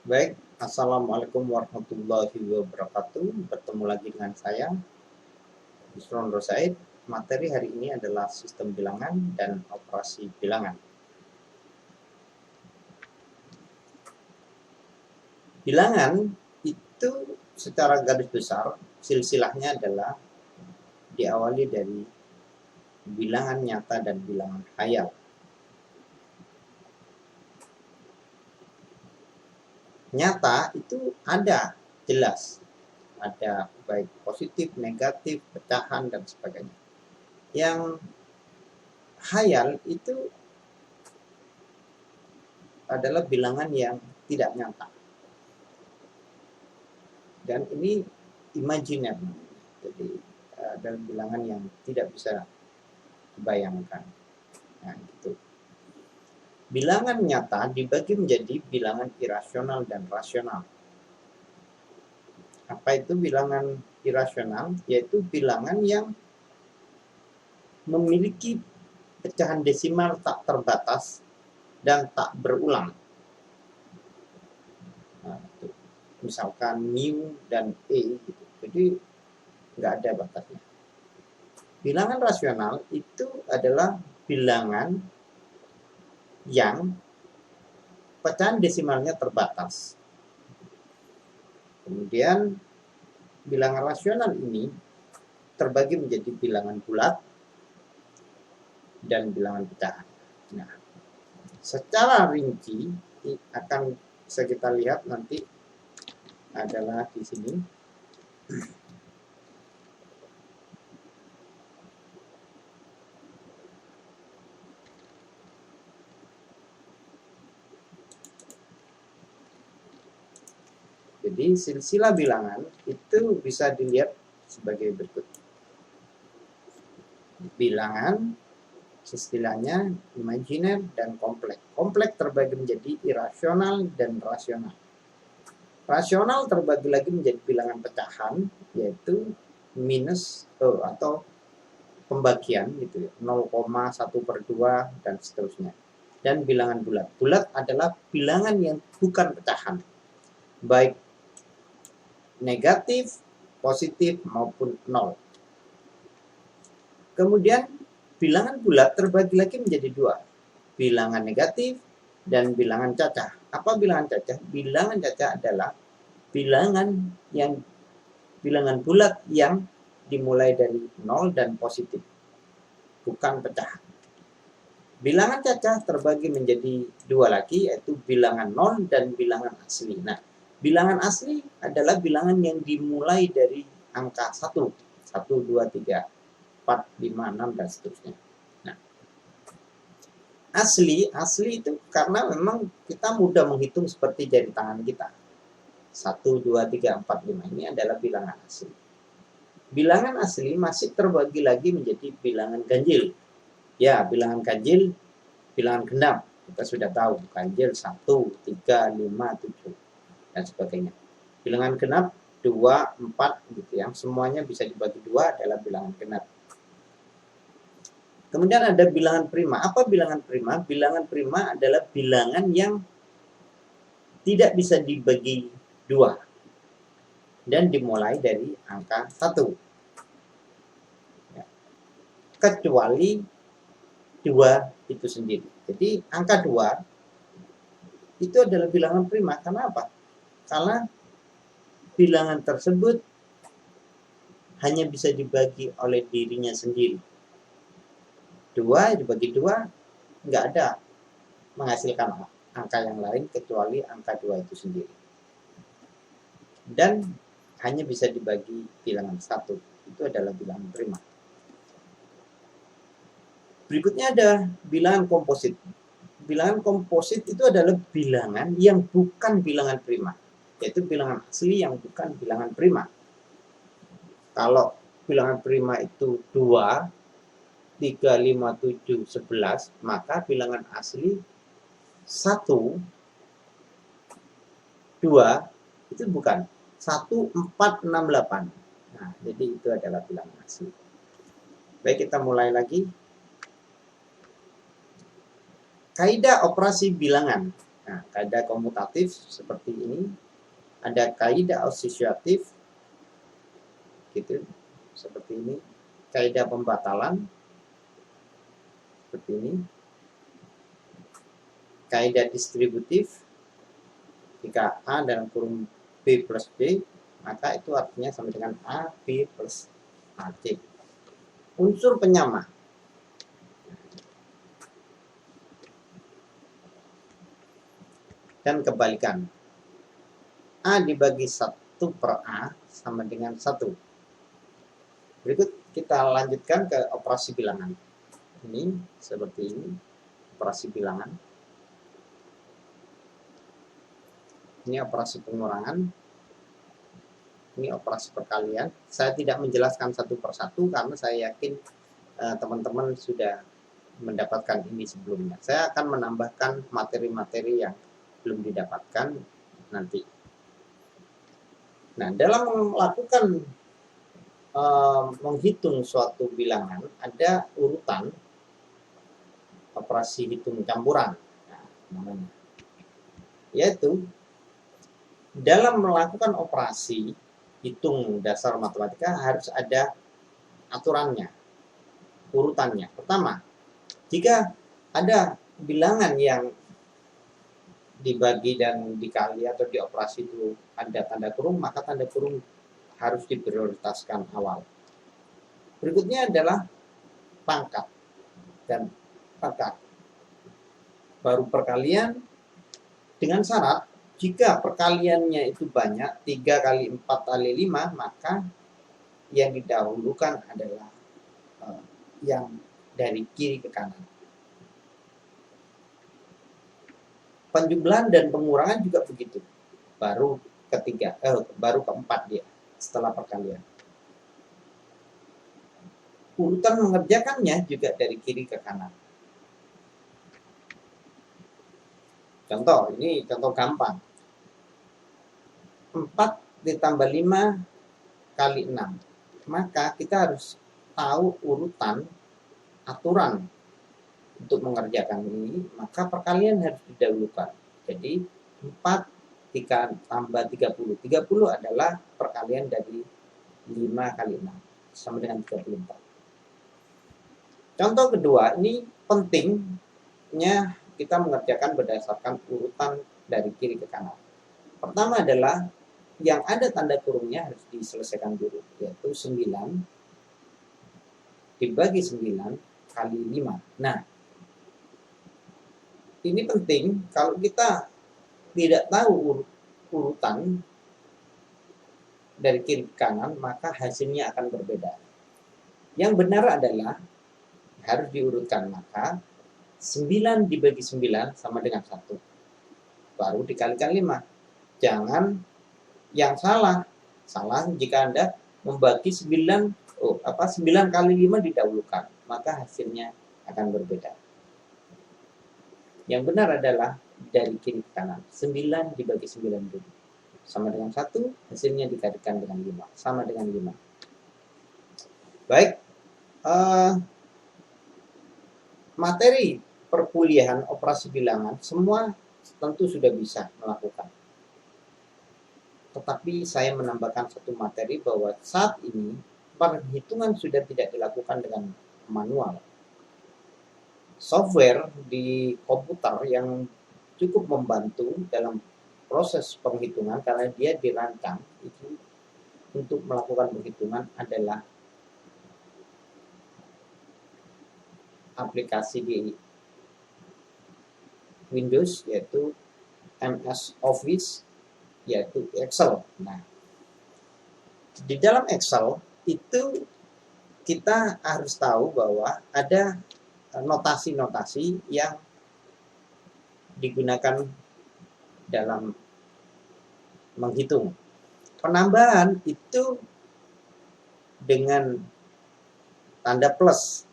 Baik, Assalamualaikum warahmatullahi wabarakatuh. Bertemu lagi dengan saya, Yusron Rosaid. Materi hari ini adalah sistem bilangan dan operasi bilangan. Bilangan itu secara garis besar, silsilahnya adalah diawali dari bilangan nyata dan bilangan khayal. Nyata itu ada, jelas. Ada baik positif, negatif, pecahan, dan sebagainya. Yang khayal itu adalah bilangan yang tidak nyata. Dan ini imajiner. Jadi dalam bilangan yang tidak bisa dibayangkan. Nah, gitu. Bilangan nyata dibagi menjadi bilangan irasional dan rasional. Apa itu bilangan irasional? Yaitu bilangan yang memiliki pecahan desimal tak terbatas dan tak berulang. Nah, itu. Misalkan mu dan e gitu. Jadi nggak ada batasnya. Bilangan rasional itu adalah bilangan yang pecahan desimalnya terbatas. Kemudian bilangan rasional ini terbagi menjadi bilangan bulat dan bilangan pecahan. Nah, secara rinci akan bisa kita lihat nanti adalah di sini. Jadi silsilah bilangan itu bisa dilihat sebagai berikut. Bilangan istilahnya imajiner dan kompleks. Kompleks terbagi menjadi irasional dan rasional. Rasional terbagi lagi menjadi bilangan pecahan, yaitu minus atau pembagian gitu ya, 0,1/2 dan seterusnya. Dan bilangan bulat. Bulat adalah bilangan yang bukan pecahan, baik negatif, positif maupun nol. Kemudian bilangan bulat terbagi lagi menjadi dua, bilangan negatif dan bilangan cacah. Apa bilangan cacah? Bilangan cacah adalah bilangan bulat yang dimulai dari nol dan positif, bukan pecahan. Bilangan cacah terbagi menjadi dua lagi, yaitu bilangan nol dan bilangan asli. Nah, bilangan asli adalah bilangan yang dimulai dari angka 1, 1, 2, 3, 4, 5, 6, dan seterusnya. Nah, asli itu karena memang kita mudah menghitung seperti jari tangan kita. 1, 2, 3, 4, 5 ini adalah bilangan asli. Bilangan asli masih terbagi lagi menjadi bilangan ganjil. Ya, bilangan ganjil, bilangan genap. Kita sudah tahu, ganjil 1, 3, 5, 7. Dan sebagainya. Bilangan genap 2, 4 gitu ya. Semuanya bisa dibagi 2 adalah bilangan genap. Kemudian ada bilangan prima. Apa bilangan prima? Bilangan prima adalah bilangan yang tidak bisa dibagi 2 dan dimulai dari angka 1. Ya. Kecuali 2 itu sendiri. Jadi angka 2 itu adalah bilangan prima. Karena apa? Karena bilangan tersebut hanya bisa dibagi oleh dirinya sendiri. 2 dibagi 2 nggak ada menghasilkan angka yang lain kecuali angka 2 itu sendiri. Dan hanya bisa dibagi bilangan 1. Itu adalah bilangan prima. Berikutnya ada bilangan komposit. Bilangan komposit itu adalah bilangan yang bukan bilangan prima, yaitu bilangan asli yang bukan bilangan prima. Kalau bilangan prima itu 2, 3, 5, 7, 11, maka bilangan asli 1, 2 itu bukan 1, 4, 6, 8. Nah, jadi itu adalah bilangan asli. Baik, kita mulai lagi. Kaidah operasi bilangan. Nah, kaidah komutatif seperti ini. Ada kaidah asosiatif, gitu, seperti ini. Kaidah pembatalan, seperti ini. Kaidah distributif, jika A dalam kurung B plus B, maka itu artinya sama dengan A, B plus AC. Unsur penyama. Dan kebalikan. A dibagi 1 per A sama dengan 1. Berikut kita lanjutkan ke operasi bilangan. Ini seperti ini, operasi bilangan. Ini operasi pengurangan. Ini operasi perkalian. Saya tidak menjelaskan satu persatu karena saya yakin teman-teman sudah mendapatkan ini sebelumnya. Saya akan menambahkan materi-materi yang belum didapatkan nanti. Nah, dalam melakukan menghitung suatu bilangan, ada urutan operasi hitung campuran. Nah, namanya. Yaitu, dalam melakukan operasi hitung dasar matematika harus ada aturannya, urutannya. Pertama, jika ada bilangan yang dibagi dan dikali atau dioperasi itu ada tanda kurung, maka tanda kurung harus diprioritaskan awal. Berikutnya adalah pangkat dan pangkat. Baru perkalian dengan syarat jika perkaliannya itu banyak, 3 kali 4 kali 5, maka yang didahulukan adalah yang dari kiri ke kanan. Penjumlahan dan pengurangan juga begitu. Baru keempat dia setelah perkalian. Urutan mengerjakannya juga dari kiri ke kanan. Contoh, ini contoh gampang. 4 ditambah 5 kali 6. Maka kita harus tahu urutan aturan untuk mengerjakan ini, maka perkalian harus didahulukan. Jadi 4 tambah 30. 30 adalah perkalian dari 5 kali 6 sama dengan 34. Contoh kedua, ini pentingnya kita mengerjakan berdasarkan urutan dari kiri ke kanan. Pertama adalah yang ada tanda kurungnya harus diselesaikan dulu, yaitu 9 dibagi 9 kali 5. Nah, ini penting. Kalau kita tidak tahu urutan dari kiri ke kanan, maka hasilnya akan berbeda. Yang benar adalah harus diurutkan, maka 9 dibagi 9 sama dengan 1. Baru dikalikan 5. Jangan yang salah. Salah jika Anda membagi 9 kali 5 didahulukan, maka hasilnya akan berbeda. Yang benar adalah dari kiri ke kanan. 9 dibagi 9 dulu. Sama dengan 1, hasilnya dikalikan dengan 5. Sama dengan 5. Baik. Materi perkuliahan operasi bilangan, semua tentu sudah bisa melakukan. Tetapi saya menambahkan satu materi bahwa saat ini perhitungan sudah tidak dilakukan dengan manual. Software di komputer yang cukup membantu dalam proses penghitungan karena dia dirancang itu untuk melakukan penghitungan adalah aplikasi di Windows, yaitu MS Office, yaitu Excel. Nah, di dalam Excel itu kita harus tahu bahwa ada notasi-notasi yang digunakan dalam menghitung. Penambahan itu dengan tanda plus,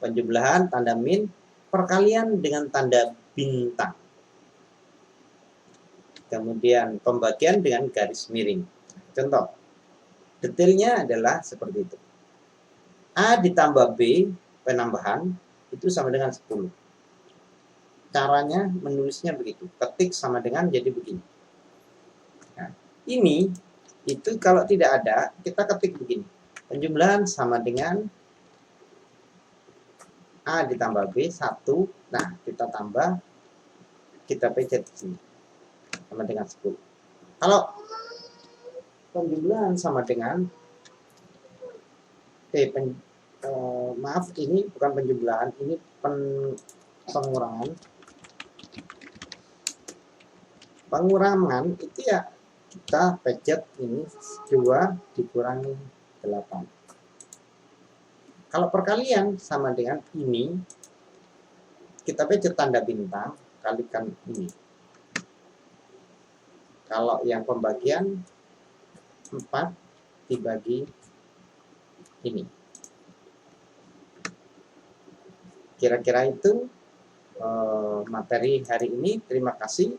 penjumlahan tanda min, perkalian dengan tanda bintang. Kemudian pembagian dengan garis miring. Contoh, detailnya adalah seperti itu. A ditambah B, penambahan, itu sama dengan 10. caranya menulisnya begitu. Ketik sama dengan jadi begini. Nah, ini itu kalau tidak ada, kita ketik begini. Penjumlahan sama dengan A ditambah B 1. Nah, kita tambah, kita pencet sini sama dengan 10. Kalau penjumlahan sama dengan maaf, ini bukan penjumlahan, ini pengurangan. Pengurangan itu ya kita pencet ini 2 dikurangi 8. Kalau perkalian sama dengan ini, kita pencet tanda bintang, kalikan ini. Kalau yang pembagian 4 dibagi ini. Kira-kira itu materi hari ini. Terima kasih.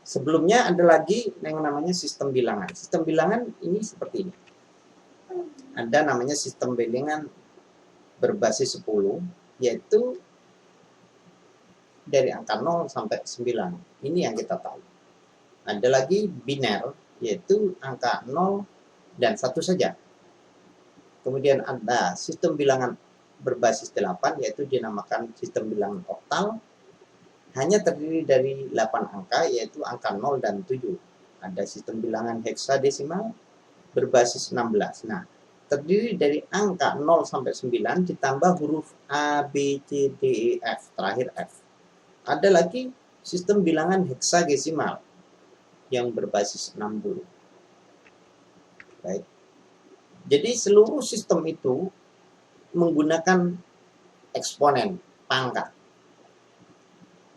Sebelumnya ada lagi yang namanya sistem bilangan. Sistem bilangan ini seperti ini. Ada namanya sistem bilangan berbasis 10, yaitu dari angka 0 sampai 9. Ini yang kita tahu. Ada lagi biner, yaitu angka 0 dan 1 saja. Kemudian ada sistem bilangan berbasis 8, yaitu dinamakan sistem bilangan oktal. Hanya terdiri dari 8 angka, yaitu angka 0 dan 7. Ada sistem bilangan heksadesimal berbasis 16. Nah, terdiri dari angka 0 sampai 9 ditambah huruf A, B, C, D, E, F, terakhir F. Ada lagi sistem bilangan heksadesimal yang berbasis 60. Baik. Jadi seluruh sistem itu menggunakan eksponen, pangkat.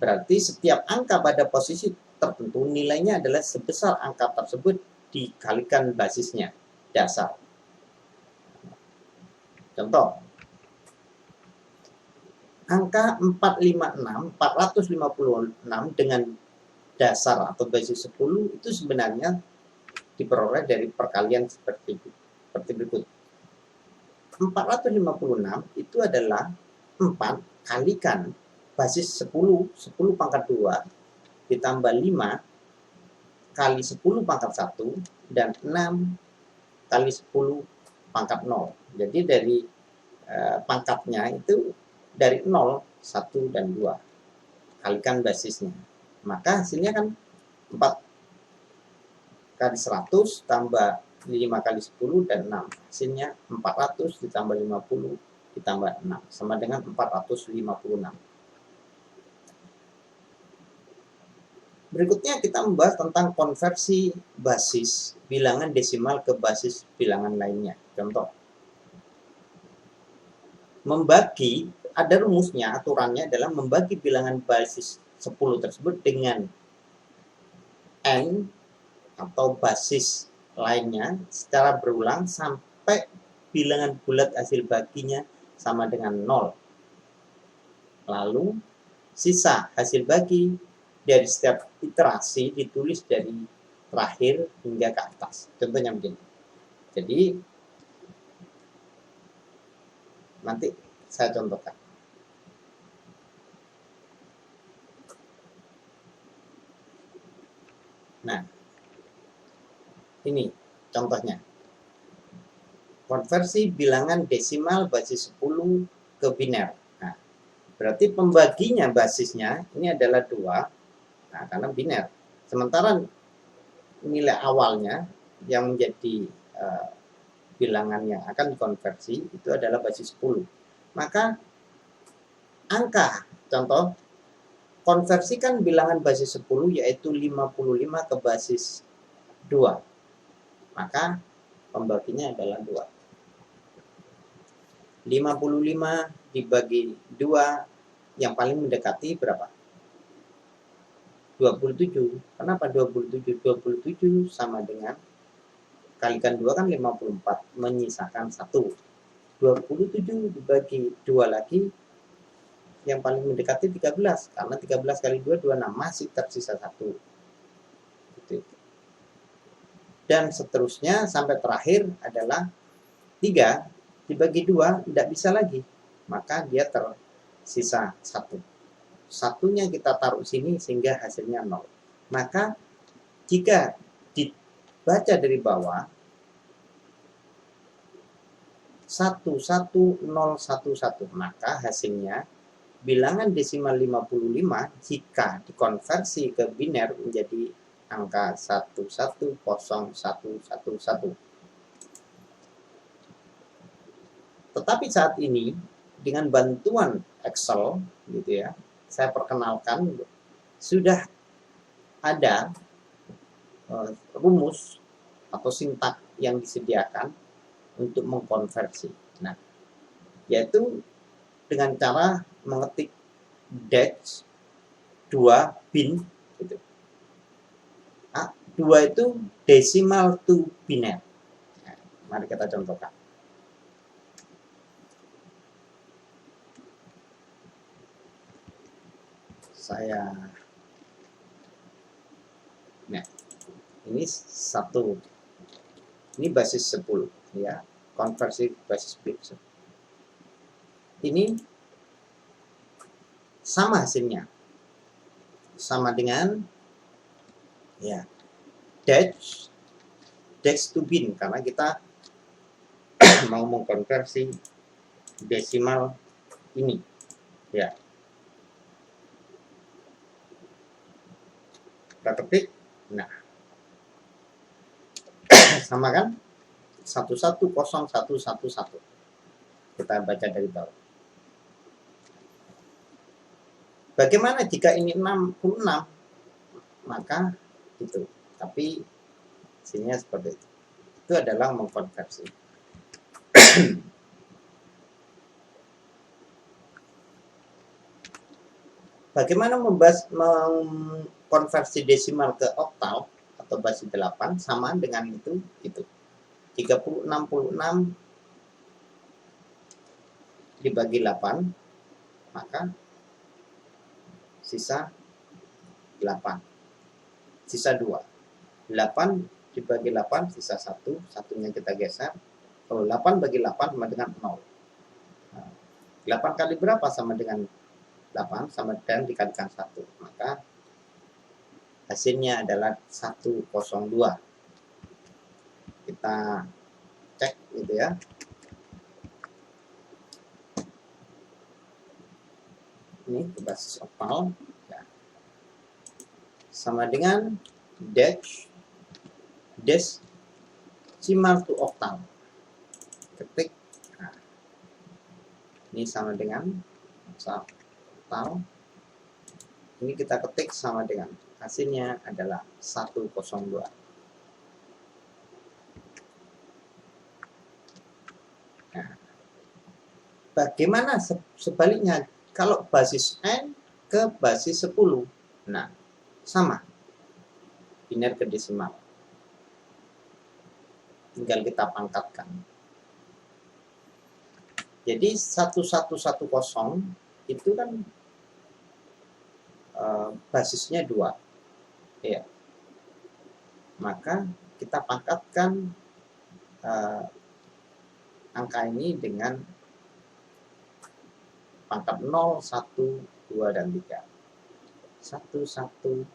Berarti setiap angka pada posisi tertentu nilainya adalah sebesar angka tersebut dikalikan basisnya, dasar. Contoh, angka 456 dengan dasar atau basis 10 itu sebenarnya diperoleh dari perkalian seperti berikut. 456 itu adalah 4 kalikan basis 10 pangkat 2 ditambah 5 kali 10 pangkat 1 dan 6 kali 10 pangkat 0. Jadi dari pangkatnya itu dari 0, 1, dan 2. Kalikan basisnya. Maka hasilnya kan 4 kali 100 tambah 5 kali 10 dan 6. Hasilnya 400 ditambah 50 ditambah 6. Sama dengan 456. Berikutnya kita membahas tentang konversi basis bilangan desimal ke basis bilangan lainnya. Contoh, membagi, ada rumusnya, aturannya adalah membagi bilangan basis 10 tersebut dengan n atau basis lainnya secara berulang sampai bilangan bulat hasil baginya sama dengan 0. Lalu sisa hasil bagi dari setiap iterasi ditulis dari terakhir hingga ke atas. Contohnya begini. Jadi nanti saya contohkan. Nah, ini contohnya. Konversi bilangan desimal basis 10 ke biner. Nah, berarti pembaginya basisnya ini adalah 2. Nah, karena biner. Sementara nilai awalnya yang menjadi bilangan yang akan dikonversi itu adalah basis 10. Maka angka, contoh, konversikan bilangan basis 10 yaitu 55 ke basis 2. Maka pembaginya adalah 2. 55 dibagi 2 yang paling mendekati berapa? 27. Kenapa 27? 27 sama dengan kalikan 2 kan 54, menyisakan 1. 27 dibagi 2 lagi yang paling mendekati 13, karena 13 kali 2 26, masih tersisa 1. Gitu. Dan seterusnya sampai terakhir adalah 3 dibagi 2 tidak bisa lagi, maka dia sisa 1. Satunya kita taruh sini sehingga hasilnya 0. Maka jika dibaca dari bawah 11011, maka hasilnya bilangan desimal 55 jika dikonversi ke biner menjadi angka 110111. Tetapi saat ini dengan bantuan Excel gitu ya, saya perkenalkan sudah ada rumus atau sintak yang disediakan untuk mengkonversi. Nah, yaitu dengan cara mengetik dash 2 bin gitu. 2 itu decimal to biner. Nah, mari kita contohkan. Nah, ini 1. Ini basis 10 ya, konversi basis bit. Ini sama hasilnya. Sama dengan ya dash to bin karena kita mau mengkonversi desimal ini ya. Kita ketik, nah sama kan 110111. Kita baca dari bawah. Bagaimana jika ini 66? Maka itu. Tapi hasilnya seperti itu. Itu adalah mengkonversi. Bagaimana mengkonversi desimal ke oktal atau basis 8 sama dengan itu. 66 dibagi 8, maka sisa 8. Sisa 2. 8 dibagi 8 sisa 1, satunya kita geser. Kalau 8 bagi 8 sama dengan 0. 8 kali berapa sama dengan 8 sama dengan dikalikan 1. Maka hasilnya adalah 102. Kita cek gitu ya. Ini basis oktal ya. Sama dengan dash decimal to oktal. Ketik. Nah, ini sama dengan oktal. Ini kita ketik sama dengan hasilnya adalah 102. Nah, bagaimana sebaliknya kalau basis N ke basis 10? Nah, sama. Biner ke desimal. Tinggal kita pangkatkan. Jadi 1110 itu kan basisnya 2. Ya. Maka kita pangkatkan angka ini dengan pangkat 0, 1, 2, dan 3. 1, 1,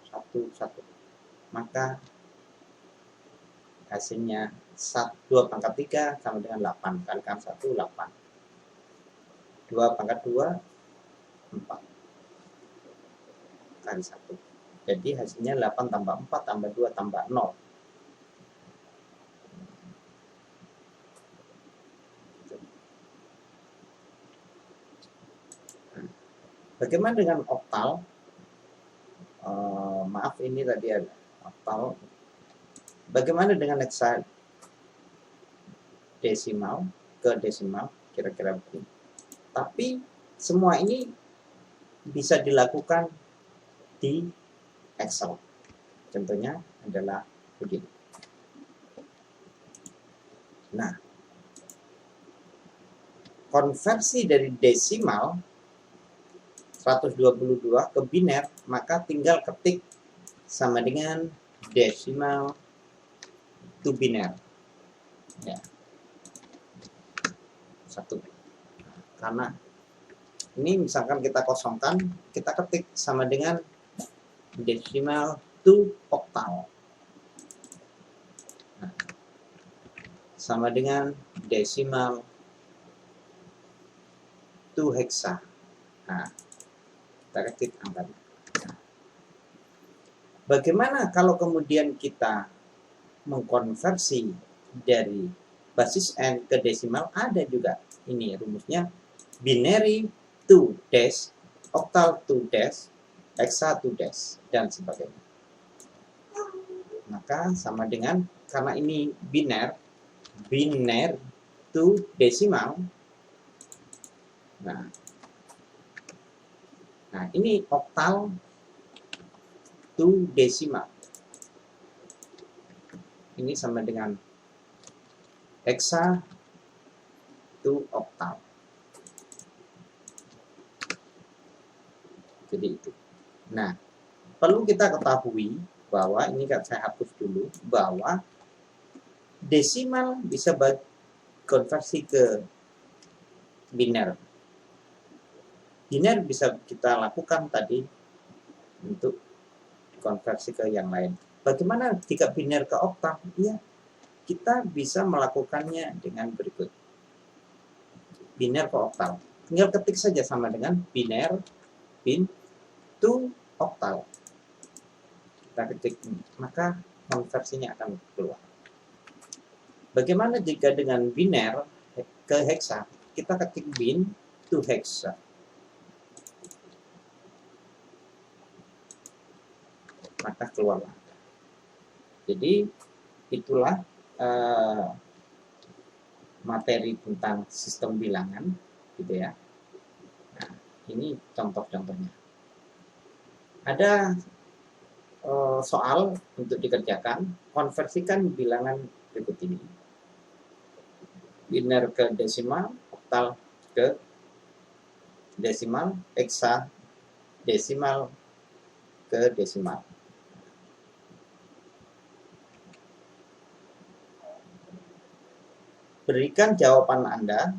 1, 1. Maka hasilnya 2 pangkat 3 sama dengan 8. Kalikan 1, 8. 2 pangkat 2, 4. Kali 1. Jadi hasilnya 8 tambah 4 tambah 2 tambah 0. Bagaimana dengan oktal? Maaf, ini tadi ada oktal. Bagaimana dengan hexadesimal ke desimal? Kira-kira begini. Tapi semua ini bisa dilakukan di Excel. Contohnya adalah begini. Nah, konversi dari desimal 122 ke biner, maka tinggal ketik sama dengan desimal to biner. Ya. 1. Karena Ini misalkan kita kosongkan, kita ketik sama dengan decimal to octal. Nah, sama dengan decimal to hexa. Nah, kita ketik angkanya. Nah, bagaimana kalau kemudian kita mengkonversi dari basis n ke desimal? Ada juga ini rumusnya, binary to dash, octal to dash, hexa to dash, dan sebagainya. Maka sama dengan, karena ini biner to desimal. Nah, ini octal to desimal. Ini sama dengan hexa to octal. Jadi itu. Nah, perlu kita ketahui bahwa, ini kan saya hapus dulu, bahwa desimal bisa konversi ke biner. Biner bisa kita lakukan tadi untuk konversi ke yang lain. Bagaimana jika biner ke oktal? Ya, kita bisa melakukannya dengan berikut. Biner ke oktal. Tinggal ketik saja sama dengan biner bin to oktal. Kita ketik ini, maka konversinya akan keluar. Bagaimana jika dengan biner ke hexa? Kita ketik bin to hexa. Maka keluarlah. Jadi itulah materi tentang sistem bilangan, gitu ya. Nah, ini contoh-contohnya. Ada soal untuk dikerjakan, konversikan bilangan berikut ini. Biner ke desimal, oktal ke desimal, hexa desimal ke desimal. Berikan jawaban Anda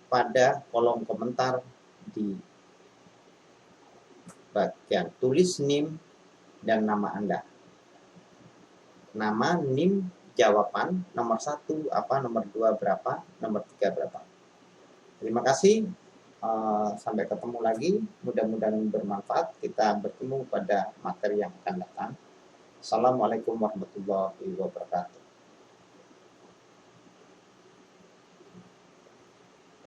pada kolom komentar di bagian tulis NIM dan nama Anda. Nama, NIM, jawaban, nomor 1 apa, nomor 2 berapa, nomor 3 berapa. Terima kasih. Sampai ketemu lagi. Mudah-mudahan bermanfaat. Kita bertemu pada materi yang akan datang. Assalamualaikum warahmatullahi wabarakatuh.